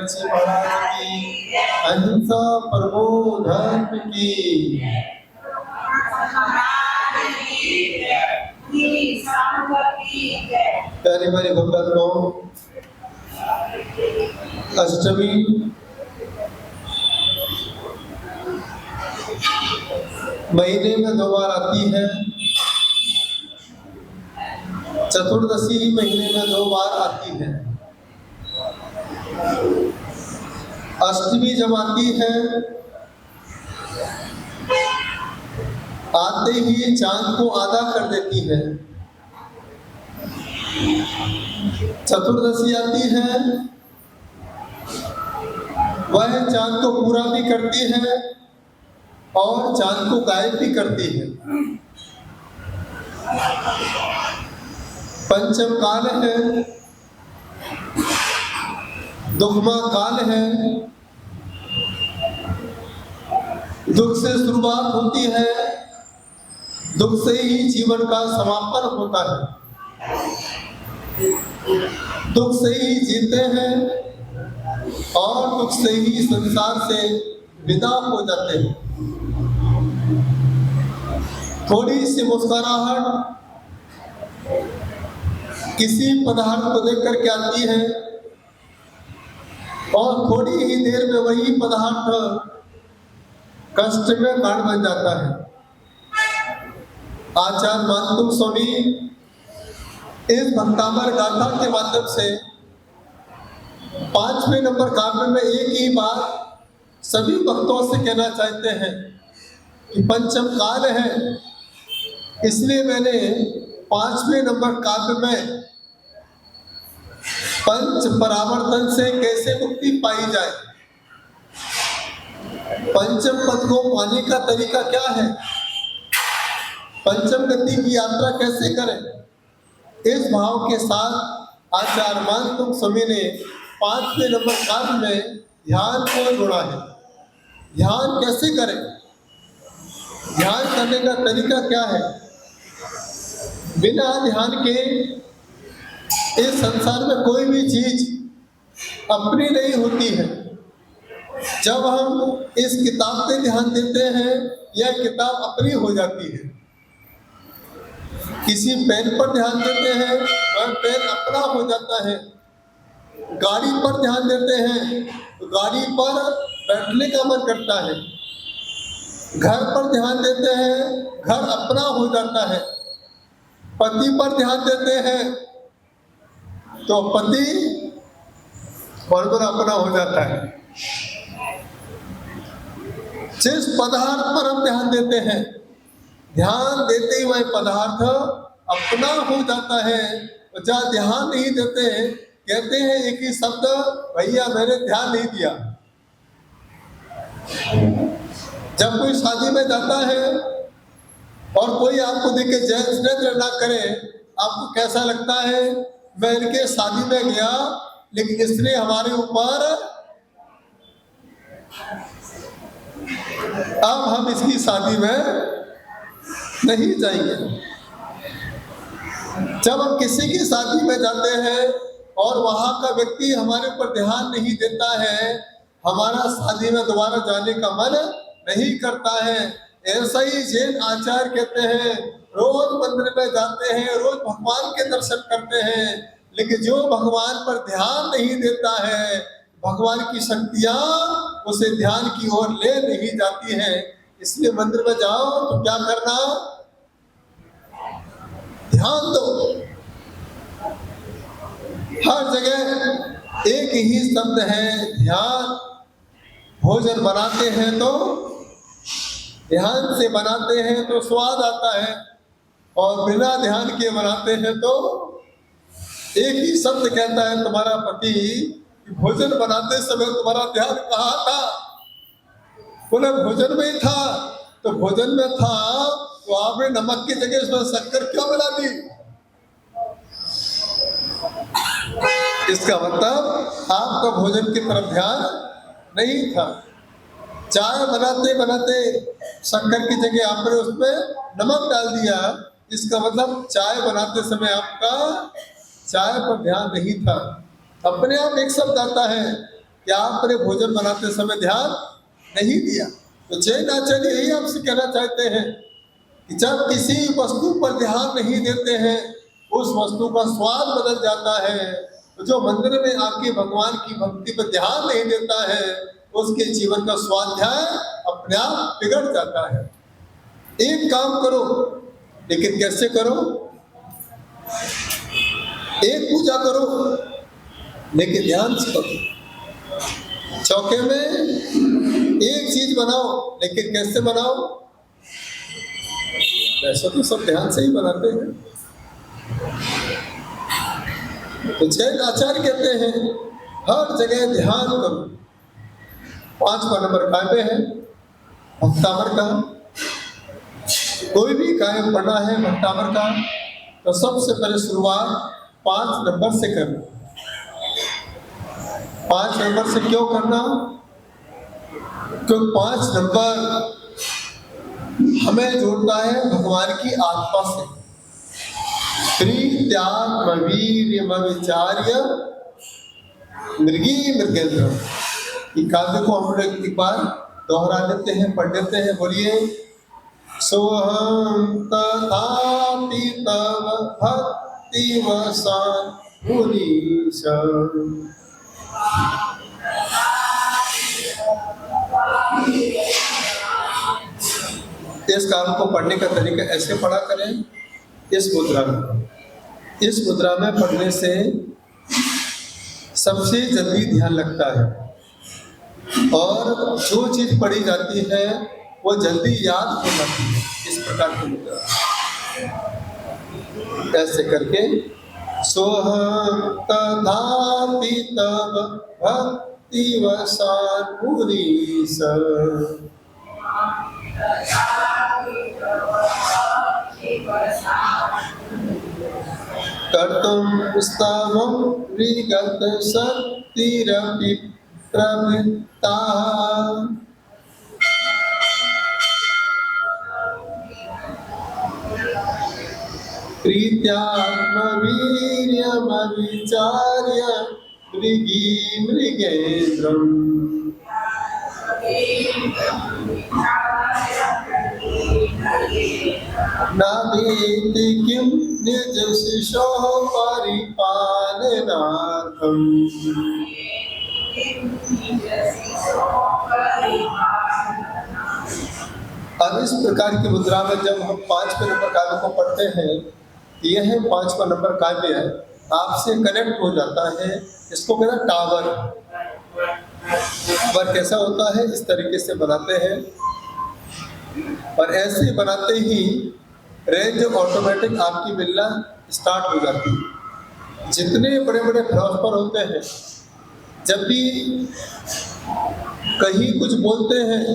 बच्चे महाराज की, अहिंसा परमो धर्म की। प्यारी प्यारी भक्तों, अष्टमी महीने में 2 बार आती है, चतुर्दशी महीने में 2 बार आती है। अष्टमी जब आती है आते ही चांद को आधा कर देती है। चतुर्दशी आती है, वह चांद को पूरा भी करती है और चांद को गायब भी करती है। पंचम काल है, दुखमा काल है। दुख से शुरुआत होती है, दुख से ही जीवन का समापन होता है। दुख से ही जीते हैं और दुख से ही संसार से विदा हो जाते हैं। थोड़ी सी मुस्कुराहट किसी पदार्थ को देख करके आती है और थोड़ी ही देर में वही पदार्थ कष्ट में कारण बन जाता है। आचार्य मानतुंग स्वामी इस भक्तामर गाथा के माध्यम से 5वें नंबर काव्य में एक ही बात सभी भक्तों से कहना चाहते हैं कि पंचम काल है, इसलिए मैंने 5वें नंबर काव्य में पंच परावर्तन से कैसे मुक्ति पाई जाए, पंचम पद को पाने का तरीका क्या है, पंचम गति की यात्रा कैसे करें, इस भाव के साथ आचार्य मानतुंग स्वामी ने 5वें नंबर काव्य में ध्यान को जोड़ा है। ध्यान कैसे करें, ध्यान करने का तरीका क्या है। बिना ध्यान के इस संसार में कोई भी चीज अपनी नहीं होती है। जब हम इस किताब पे ध्यान देते हैं, यह किताब अपनी हो जाती है। किसी पेन पर ध्यान देते हैं, वह पेन अपना हो जाता है। गाड़ी पर ध्यान देते हैं तो गाड़ी पर बैठने का मन करता है। घर पर ध्यान देते हैं, घर अपना हो जाता है। पति पर ध्यान देते हैं तो पति बराबर अपना हो जाता है। जिस पदार्थ पर हम ध्यान देते हैं, ध्यान देते ही वह पदार्थ अपना हो जाता है। जहाँ ध्यान नहीं देते हैं, कहते हैं एक ही शब्द, भैया मैंने ध्यान नहीं दिया। जब कोई शादी में जाता है और कोई आपको देख के जैसे नजर ना करे, आपको कैसा लगता है, मैं इनके शादी में गया लेकिन इसने हमारे ऊपर, अब हम इसकी शादी में नहीं जाएंगे। जब हम किसी की शादी में जाते हैं और वहां का व्यक्ति हमारे ऊपर ध्यान नहीं देता है, हमारा शादी में दोबारा जाने का मन नहीं करता है। ऐसा ही जैन आचार्य कहते हैं, रोज मंदिर में जाते हैं, रोज भगवान के दर्शन करते हैं, लेकिन जो भगवान पर ध्यान नहीं देता है, भगवान की शक्तियां उसे ध्यान की ओर ले नहीं जाती है। इसलिए मंदिर में जाओ तो क्या करना, ध्यान दो। हर जगह एक ही शब्द है, ध्यान। भोजन बनाते हैं तो ध्यान से बनाते हैं तो स्वाद आता है, और बिना ध्यान के बनाते हैं तो एक ही शब्द कहता है तुम्हारा पति, भोजन बनाते समय तुम्हारा ध्यान कहाँ था? बोले भोजन में ही था। तो भोजन में था तो आपने नमक की जगह उसमें शक्कर क्यों मिला दी? इसका मतलब आपका भोजन की तरफ ध्यान नहीं था। चाय बनाते बनाते शक्कर की जगह आपने उसमें नमक डाल दिया, इसका मतलब चाय बनाते समय आपका चाय पर ध्यान नहीं था। अपने आप एक शब्द आता है कि आपने भोजन बनाते समय ध्यान नहीं दिया। तो जैन आचार्य यही आपसे कहना चाहते हैं कि जब किसी वस्तु पर ध्यान नहीं देते हैं, उस वस्तु का स्वाद बदल जाता है। तो जो मंदिर में आके भगवान की भक्ति पर ध्यान नहीं देता है, उसके जीवन का स्वाध्याय अपने आप बिगड़ जाता है। एक काम करो, लेकिन कैसे करो? एक पूजा करो, लेकिन ध्यान से करो। चौके में एक चीज बनाओ, लेकिन कैसे बनाओ? वैसे तो सब ध्यान से ही बनाते हैं। तो जैन आचार्य कहते हैं हर जगह ध्यान करो। 5वां नंबर काय पे है? भक्तामर का। कोई भी कायम पढ़ना है भक्तामर का, तो सबसे पहले शुरुआत 5 नंबर से करना। 5 नंबर से क्यों करना? क्योंकि 5 नंबर हमें जोड़ता है भगवान की आत्मा से। प्रीत्यात्मवीर्यमविचार्य मृगी मृगेंद्र। काव्य को हम लोग एक बार दोहरा लेते हैं, पढ़ लेते हैं। बोलिए, सोहम तथापि तव भक्तिवशान मुनीश। इस काम को पढ़ने का तरीका ऐसे पढ़ा करें, इस मुद्रा में। इस मुद्रा में पढ़ने से सबसे जल्दी ध्यान लगता है, और जो चीज पढ़ी जाती है वो जल्दी याद हो जाती है। इस प्रकार की मुद्रा ऐसे करके, सोहम तथापि तव भक्तिवशान मुनीश। कर्तुम स्तवं विगत शक्तिरपि प्रवृत्ता। प्रीत्यात्मवीर्यमविचार्य मृगी मृगेन्द्रम्। नादीति किं निज शिशोः परिपालनार्थम्। अब इस प्रकार की मुद्रा में जब हम 5वें नंबर काव्य को पढ़ते हैं, यह 5वां नंबर काव्य है, आपसे कनेक्ट हो जाता है। इसको कहना टावर। पर कैसा होता है? इस तरीके से बनाते हैं, और ऐसे बनाते ही रेंज ऑटोमेटिक आपकी मिलना स्टार्ट हो जाती है। जितने बड़े बड़े फिलोसफर होते हैं, जब भी कहीं कुछ बोलते हैं,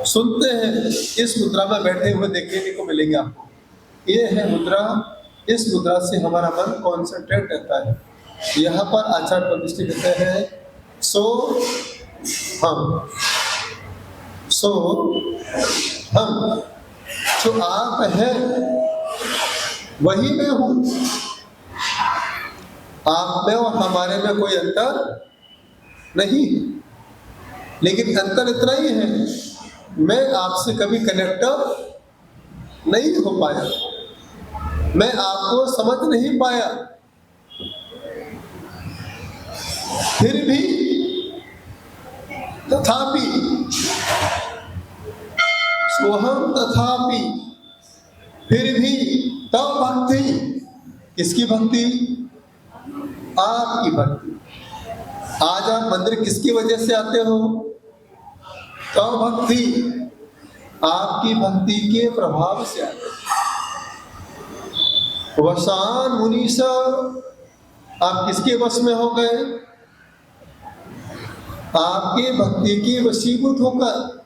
सुनते हैं, इस मुद्रा में बैठे हुए देखने को मिलेंगे आपको। ये है मुद्रा। इस मुद्रा से हमारा मन कॉन्सेंट्रेट रहता है। यहाँ पर आचार्य प्रतिष्ठित कहते हैं, सो हम जो आप हैं वही मैं हूँ। आप में और हमारे में कोई अंतर नहीं है, लेकिन अंतर इतना ही है, मैं आपसे कभी कनेक्ट नहीं हो पाया, मैं आपको समझ नहीं पाया। फिर भी तथापि, सोहम तथापि, फिर भी तव भक्ति। किसकी भक्ति? आपकी भक्ति। आज आप मंदिर किसकी वजह से आते हो? तव भक्ति, आपकी भक्ति के प्रभाव से आते हो। वशान मुनीश, आप किसके वश में हो गए? आपके भक्ति के वशीभूत होकर।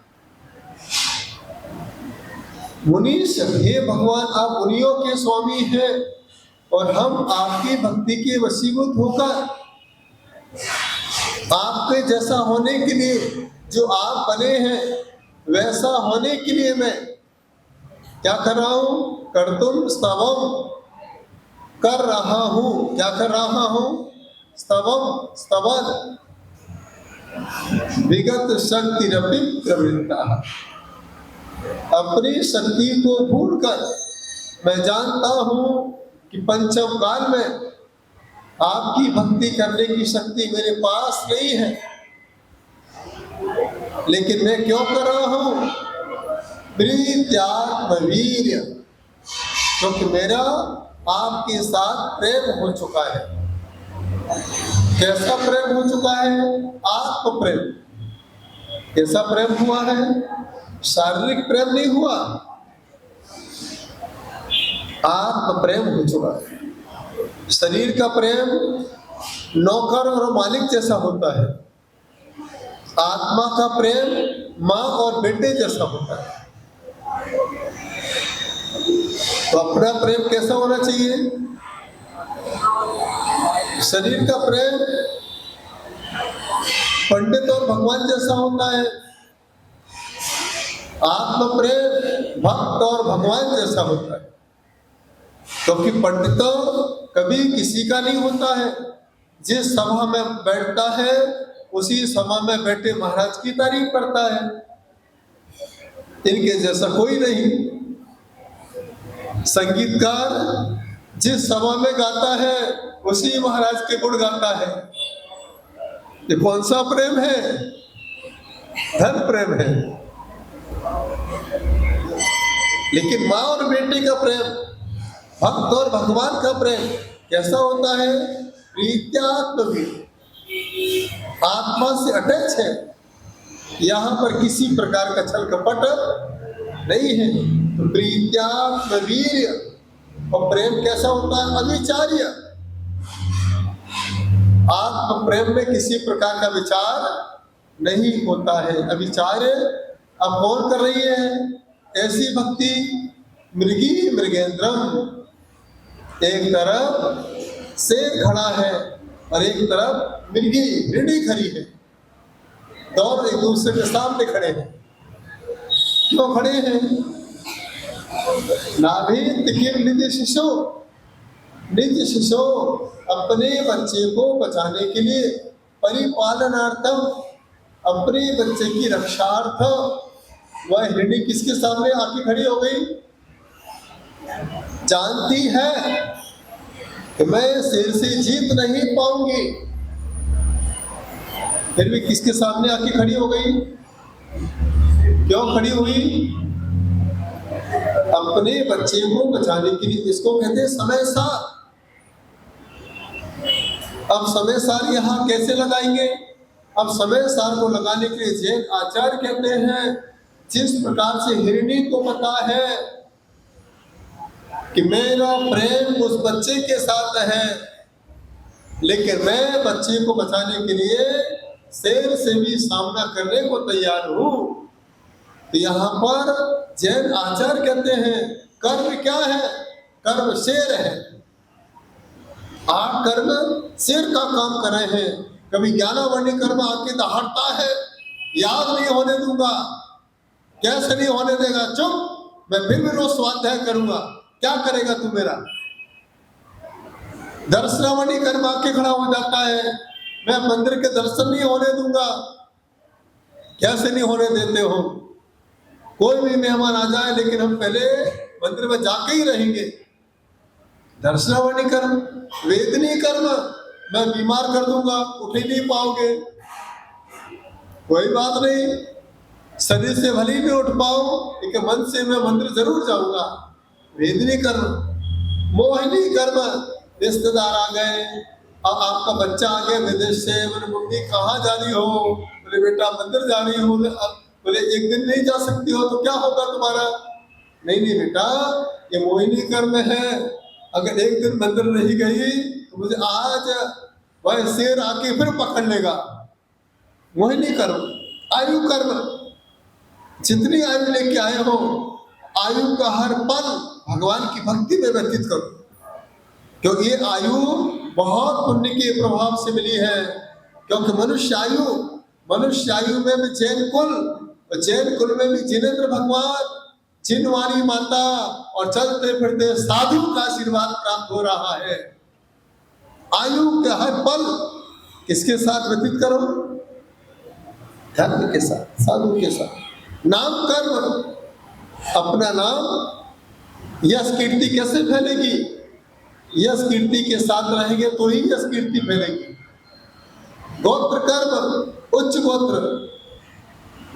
मुनीश, हे भगवान, आप मुनियों के स्वामी हैं, और हम आपकी भक्ति के वशीभूत होकर आपके जैसा होने के लिए, जो आप बने हैं वैसा होने के लिए मैं क्या कर रहा हूं? कर्तुम स्तवम, कर रहा हूं। क्या कर रहा हूं? स्तवम, स्तवन। विगत शक्ति रपि प्रवृत्ता, अपनी शक्ति को भूलकर मैं जानता हूं कि पंचम काल में आपकी भक्ति करने की शक्ति मेरे पास नहीं है, लेकिन मैं क्यों कर रहा हूं? प्रीत्यात्मवीर्य, क्योंकि मेरा आपके साथ प्रेम हो चुका है। कैसा प्रेम हो चुका है? आत्म प्रेम। कैसा प्रेम हुआ है? शारीरिक प्रेम नहीं हुआ, आत्म प्रेम हो चुका है। शरीर का प्रेम नौकर और मालिक जैसा होता है, आत्मा का प्रेम माँ और बेटे जैसा होता है। तो अपना प्रेम कैसा होना चाहिए? शरीर का प्रेम पंडित और भगवान जैसा होता है, आत्म प्रेम भक्त और भगवान जैसा होता है। क्योंकि पंडित कभी किसी का नहीं होता है, जिस सभा में बैठता है उसी सभा में बैठे महाराज की तारीफ करता है, इनके जैसा कोई नहीं। संगीतकार जिस सभा में गाता है उसी महाराज के गुण गाता है। ये कौन सा प्रेम है? धन प्रेम है। लेकिन माँ और बेटे का प्रेम, भक्त और भगवान का प्रेम कैसा होता है? प्रीत्यात्मवीर्य, आत्मा से अटैच है, यहाँ पर किसी प्रकार का छल कपट नहीं है। तो प्रीत्यात्मवीर्य, और प्रेम कैसा होता है? अविचार्य। आत्म प्रेम में किसी प्रकार का विचार नहीं होता है, अविचार्य। अब कौन कर रही है ऐसी भक्ति? मृगी मृगेंद्रम, एक तरफ शेर खड़ा है और एक तरफ मृगी खड़ी है, दोनों एक दूसरे के सामने खड़े हैं। क्यों खड़े हैं? नाभि तिकिर निज शिशो, निज शिशो अपने बच्चे को बचाने के लिए, परिपालनार्थम अपने बच्चे की रक्षार्थ वह हिरणी किसके सामने आके खड़ी हो गई? जानती है कि मैं शेर से जीत नहीं पाऊंगी, फिर भी किसके सामने आके खड़ी हो गई? क्यों खड़ी हुई? अपने बच्चे को बचाने के लिए। इसको कहते हैं समय सार। अब समय सार यहाँ कैसे लगाएंगे? अब समय सार को लगाने के लिए जैन आचार्य कहते हैं, जिस प्रकार से हिरणी को पता है कि मेरा प्रेम उस बच्चे के साथ है, लेकिन मैं बच्चे को बचाने के लिए शेर से भी सामना करने को तैयार हूं। तो यहाँ पर जैन आचार्य कहते हैं कर्म क्या है? कर्म शेर है। आप कर्म शेर का काम कर रहे हैं। कभी ज्ञानावर्ण कर्म आपके दहाड़ता है, याद नहीं होने दूंगा। कैसे नहीं होने देगा? चुप, मैं फिर भी रोज स्वाध्याय करूंगा। क्या करेगा तू मेरा? दर्शनावणी कर्म आके खड़ा हो जाता है, मैं मंदिर के दर्शन नहीं होने दूंगा। कैसे नहीं होने देते हो? कोई भी मेहमान आ जाए, लेकिन हम पहले मंदिर में जाके ही रहेंगे। दर्शनावणी कर्म, वेदनी कर्म, मैं बीमार कर दूंगा, उठ ही नहीं पाओगे। कोई बात नहीं, शरीर से भले भी उठ पाओ, लेकिन मन से मैं मंदिर जरूर जाऊंगा। वेदनी कर्म। मोहिनी कर्म, रिश्तेदार आ गए, अब आपका बच्चा आ गया विदेश से, बोले मम्मी कहाँ जा रही हो? बोले बेटा मंदिर जा रही हूँ। बोले एक दिन नहीं जा सकती हो तो क्या होगा तुम्हारा? नहीं बेटा, ये मोहिनी कर्म है। अगर एक दिन मंदिर नहीं गई तो मुझे आज वह शेर आके फिर पकड़ लेगा। मोहिनी कर्म। आयु कर्म, जितनी आयु लेके आए हो, आयु का हर पल भगवान की भक्ति में व्यतीत करो, क्योंकि ये आयु बहुत पुण्य के प्रभाव से मिली है। क्योंकि मनुष्य आयु में भी जैन कुल में भी जिनेंद्र भगवान, जिनवारी माता और चलते फिरते साधु का आशीर्वाद प्राप्त हो रहा है। आयु के हर पल किसके साथ व्यतीत करो? धर्म के साथ, साधु के साथ। नाम कर्म, अपना नाम, यश कीर्ति कैसे फैलेगी? यश कीर्ति के साथ रहेंगे तो ही यश कीर्ति फैलेगी। गोत्र कर्म, उच्च गोत्र,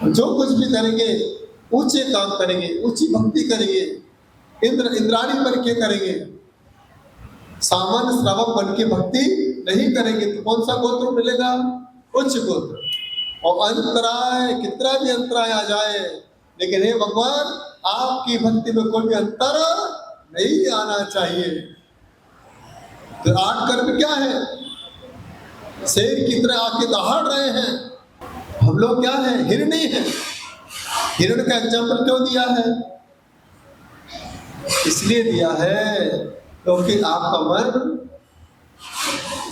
जो कुछ भी करेंगे ऊंचे काम करेंगे, ऊंची भक्ति करेंगे, इंद्राणी बन के करेंगे, सामान्य श्रावक बन के भक्ति नहीं करेंगे तो कौन सा गोत्र मिलेगा? उच्च गोत्र। और अंतराय, कितना भी अंतराय आ जाए, लेकिन हे भगवान आपकी भक्ति में कोई भी अंतर नहीं आना चाहिए। तो 8 कर्म क्या है? शेर की तरह आके दहाड़ रहे हैं, हम लोग क्या है? हिरणी है। हिरण का एग्जाम्पल क्यों दिया है? इसलिए दिया है क्योंकि आपका मन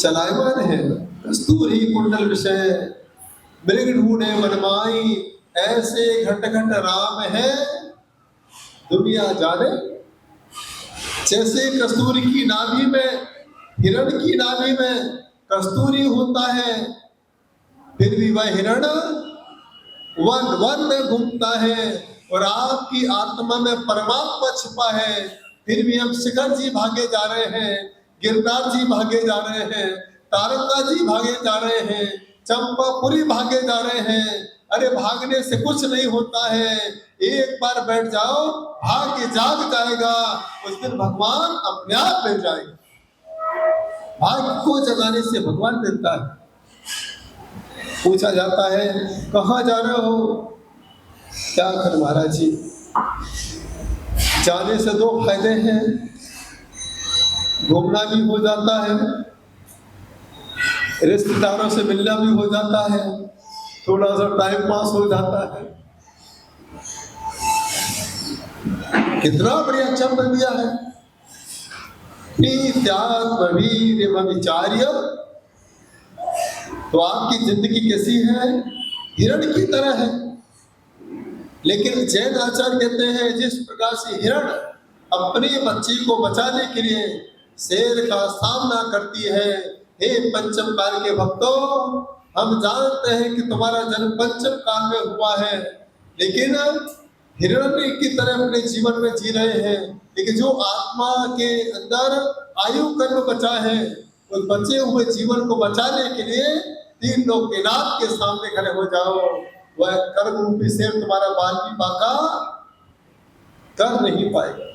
चलायमान है। कस्तूरी कुंडल विषय मृग ढूंढे मनमाई, ऐसे घट घट राम है दुनिया जाने। जैसे कस्तूरी की नाभि में, हिरण की नाभि में कस्तूरी होता है, फिर भी वह हिरण वन वन में घूमता है, और आपकी आत्मा में परमात्मा छिपा है, फिर भी हम शिखर जी भागे जा रहे हैं, गिरनार जी भागे जा रहे हैं, तारका जी भागे जा रहे हैं, चंपापुरी भागे जा रहे हैं। अरे भागने से कुछ नहीं होता है, एक बार बैठ जाओ भाग्य जाग जाएगा, उस दिन भगवान अपने आप मिल जाएगा। भाग्य को जगाने से भगवान मिलता है। पूछा जाता है कहाँ जा रहे हो? क्या कर महाराज जी, जाने से 2 फायदे हैं, घूमना भी हो जाता है, रिश्तेदारों से मिलना भी हो जाता है, थोड़ा सा टाइम पास हो जाता है। कितना बढ़िया शब्द दिया है, विचार्य। तो आपकी जिंदगी कैसी है? हिरण की तरह है। लेकिन जैन आचार्य कहते हैं जिस प्रकार से हिरण अपनी बच्ची को बचाने के लिए शेर का सामना करती है, हे पंचम काल के भक्तों, हम जानते हैं कि तुम्हारा जन्म पंचम काल में हुआ है, लेकिन हिरण्य की तरह अपने जीवन में जी रहे हैं। लेकिन जो आत्मा के अंदर आयु कर्म बचा है, उस बचे हुए जीवन को बचाने के लिए 3 लोग के नाथ के सामने खड़े हो जाओ। वह कर्म रूपी शेर तुम्हारा बाल भी बाका कर नहीं पाएगा।